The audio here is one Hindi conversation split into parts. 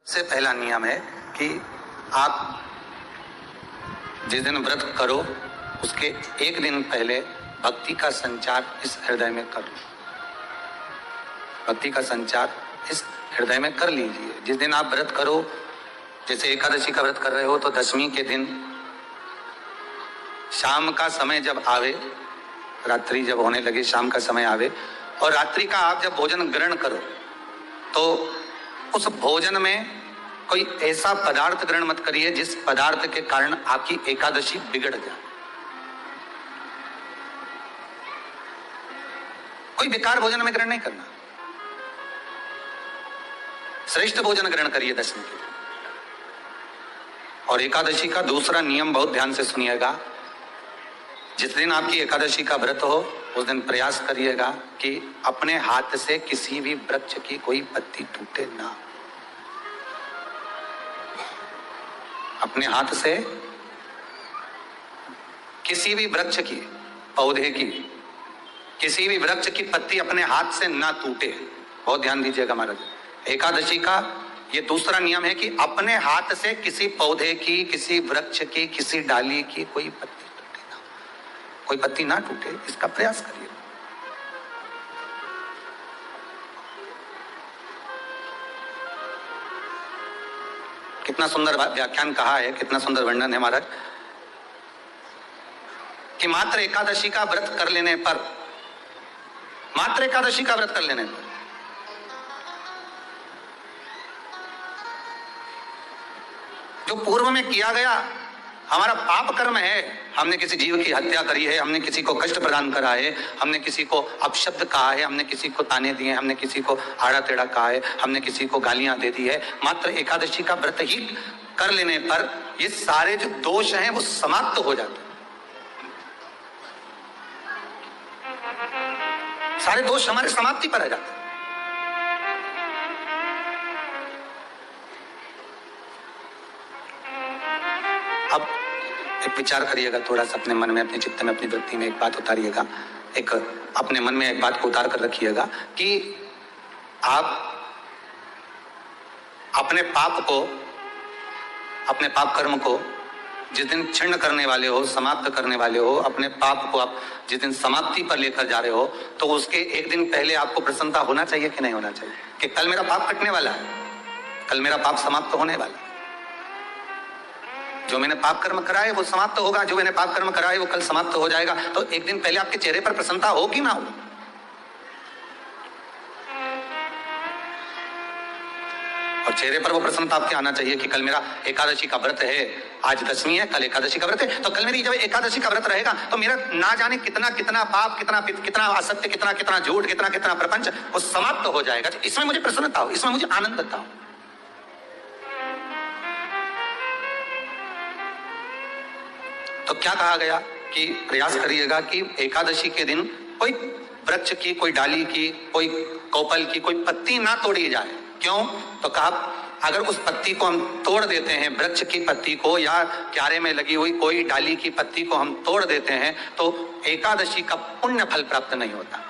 से पहला नियम है कि आप जिस दिन व्रत करो उसके एक दिन पहले भक्ति का संचार इस हृदय में कर लो। भक्ति का संचार इस हृदय में कर लीजिए। जिस दिन आप व्रत करो, जैसे एकादशी का व्रत कर रहे हो, तो दशमी के दिन शाम का समय जब आवे, रात्रि जब होने लगे, शाम का समय आवे और रात्रि का आप जब भोजन ग्रहण करो तो उस भोजन में कोई ऐसा पदार्थ ग्रहण मत करिए जिस पदार्थ के कारण आपकी एकादशी बिगड़ जाए। कोई बेकार भोजन में ग्रहण नहीं करना, श्रेष्ठ भोजन ग्रहण करिए दशमी के दिन। और एकादशी का दूसरा नियम बहुत ध्यान से सुनिएगा। जिस दिन आपकी एकादशी का व्रत हो उस दिन प्रयास करिएगा कि अपने हाथ से किसी भी वृक्ष की कोई पत्ती टूटे ना। अपने हाथ से किसी भी वृक्ष की, पौधे की, किसी भी वृक्ष की पत्ती अपने हाथ से ना टूटे। बहुत ध्यान दीजिएगा महाराज। एकादशी का ये दूसरा नियम है कि अपने हाथ से किसी पौधे की, किसी वृक्ष की, किसी डाली की कोई पत्ती टूटे ना, कोई पत्ती ना टूटे, इसका प्रयास करिए। कितना सुंदर व्याख्यान कहा है, कितना सुंदर वर्णन है महाराज कि मात्र एकादशी का व्रत कर लेने पर, मात्र एकादशी का व्रत कर लेने पर जो पूर्व में किया गया हमारा पाप कर्म है, हमने किसी जीव की हत्या करी है, हमने किसी को कष्ट प्रदान करा है, हमने किसी को अपशब्द कहा है, हमने किसी को ताने दिए, हमने किसी को आड़ा टेढ़ा कहा है, हमने किसी को गालियां दे दी है, मात्र एकादशी का व्रत ही कर लेने पर ये सारे जो दोष हैं वो समाप्त हो जाते हैं। सारे दोष हमारे समाप्ति पर आ जाते हैं। अब एक विचार करिएगा थोड़ा सा अपने मन में, अपने चित्त में, अपनी वृत्ति में एक बात उतारिएगा। एक अपने मन में एक बात को उतार कर रखिएगा कि आप अपने पाप को, अपने पाप कर्म को जिस दिन क्षीण करने वाले हो, समाप्त करने वाले हो, अपने पाप को आप जिस दिन समाप्ति पर लेकर जा रहे हो, तो उसके एक दिन पहले आपको प्रसन्नता होना चाहिए कि नहीं होना चाहिए कि कल मेरा पाप कटने वाला है, कल मेरा पाप समाप्त होने वाला है। जो मैंने पाप कर्म करा है वो समाप्त होगा, जो मैंने पाप कर्म करा है वो कल समाप्त हो जाएगा। तो एक दिन पहले आपके चेहरे पर प्रसन्नता हो कि ना हो? और चेहरे पर वो प्रसन्नता आपके आना चाहिए कि कल मेरा एकादशी का व्रत है, आज दशमी है, कल एकादशी का व्रत है, तो कल मेरी जब एकादशी का व्रत रहेगा तो मेरा ना जाने कितना कितना पाप, कितना असत्य, कितना कितना झूठ, कितना कितना प्रपंच वो समाप्त हो जाएगा। इसमें मुझे प्रसन्नता हो, इसमें मुझे आनंदता हो। तो क्या कहा गया कि प्रयास करिएगा कि एकादशी के दिन कोई वृक्ष की, कोई डाली की, कोई कोपल की कोई पत्ती ना तोड़ी जाए। क्यों? तो कहा अगर उस पत्ती को हम तोड़ देते हैं, वृक्ष की पत्ती को या क्यारे में लगी हुई कोई डाली की पत्ती को हम तोड़ देते हैं तो एकादशी का पुण्य फल प्राप्त नहीं होता।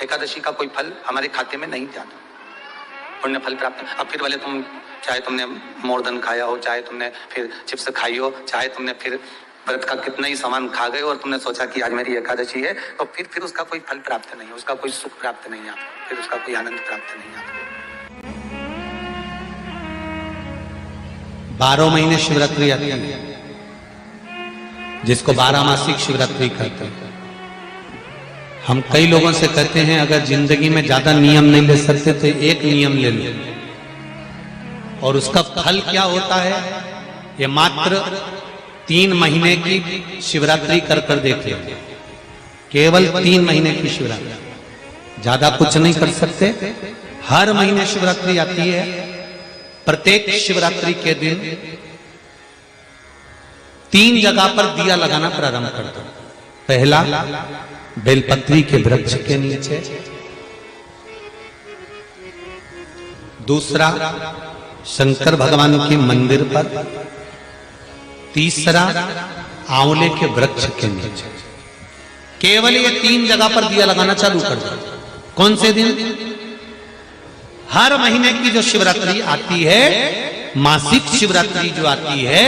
एकादशी का कोई फल हमारे खाते में नहीं जाता, पुण्य फल प्राप्त। अब फिर भले तुम, चाहे तुमने मोरदन खाया हो, चाहे तुमने फिर चिप्स खाई हो, चाहे तुमने फिर व्रत का कितना ही सामान खा गए और तुमने सोचा कि आज मेरी एकादशी है, तो फिर उसका कोई फल प्राप्त नहीं है, उसका कोई सुख प्राप्त नहीं है आपको, फिर उसका कोई आनंद प्राप्त नहीं है आपको। 12 महीने शिवरात्रि आती है, जिसको 12 मासिक शिवरात्रि कहते हैं। हम कई लोगों से कहते हैं अगर जिंदगी में ज्यादा नियम नहीं ले सकते तो एक नियम ले लो, और उसका फल क्या होता है ये मात्र 3 महीने की शिवरात्रि कर देख लो। केवल 3 महीने की शिवरात्रि, ज्यादा कुछ नहीं कर सकते। हर महीने शिवरात्रि आती है। प्रत्येक शिवरात्रि के दिन 3 जगह पर दिया लगाना प्रारंभ कर दो। पहला बेलपत्री के वृक्ष के नीचे, दूसरा शंकर भगवान के मंदिर पर, तीसरा आंवले के वृक्ष के नीचे। केवल ये 3 जगह पर दिया लगाना चालू कर दो। कौन से दिन? हर महीने की जो शिवरात्रि आती है, मासिक शिवरात्रि जो आती है,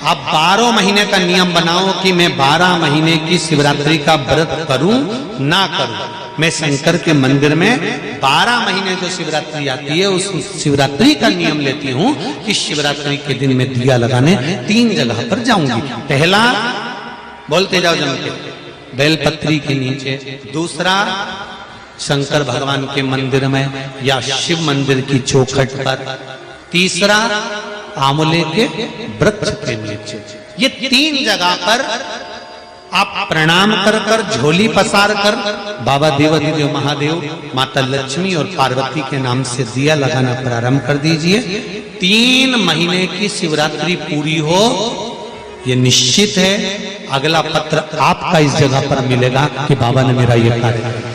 आप 12 महीने का नियम बनाओ कि मैं 12 महीने की शिवरात्रि का व्रत करूं ना करूं। मैं शंकर के मंदिर में 12 महीने जो शिवरात्रि आती है उस शिवरात्रि का नियम लेती हूं कि शिवरात्रि के दिन मैं दिया लगाने 3 जगह पर जाऊंगी। पहला, बोलते जाओ जम के, बेलपत्री के नीचे। दूसरा, शंकर भगवान के मंदिर में या शिव मंदिर की चौखट पर। तीसरा, आंवले के वृक्ष के नीचे। ये 3 जगह पर आप प्रणाम कर कर, झोली पसार कर बाबा देवाधिदेव महादेव, माता लक्ष्मी और पार्वती के नाम से दिया लगाना प्रारंभ कर दीजिए। 3 महीने की शिवरात्रि पूरी हो, ये निश्चित है अगला पत्र आपका इस जगह पर मिलेगा कि बाबा ने मेरा ये कार्य किया।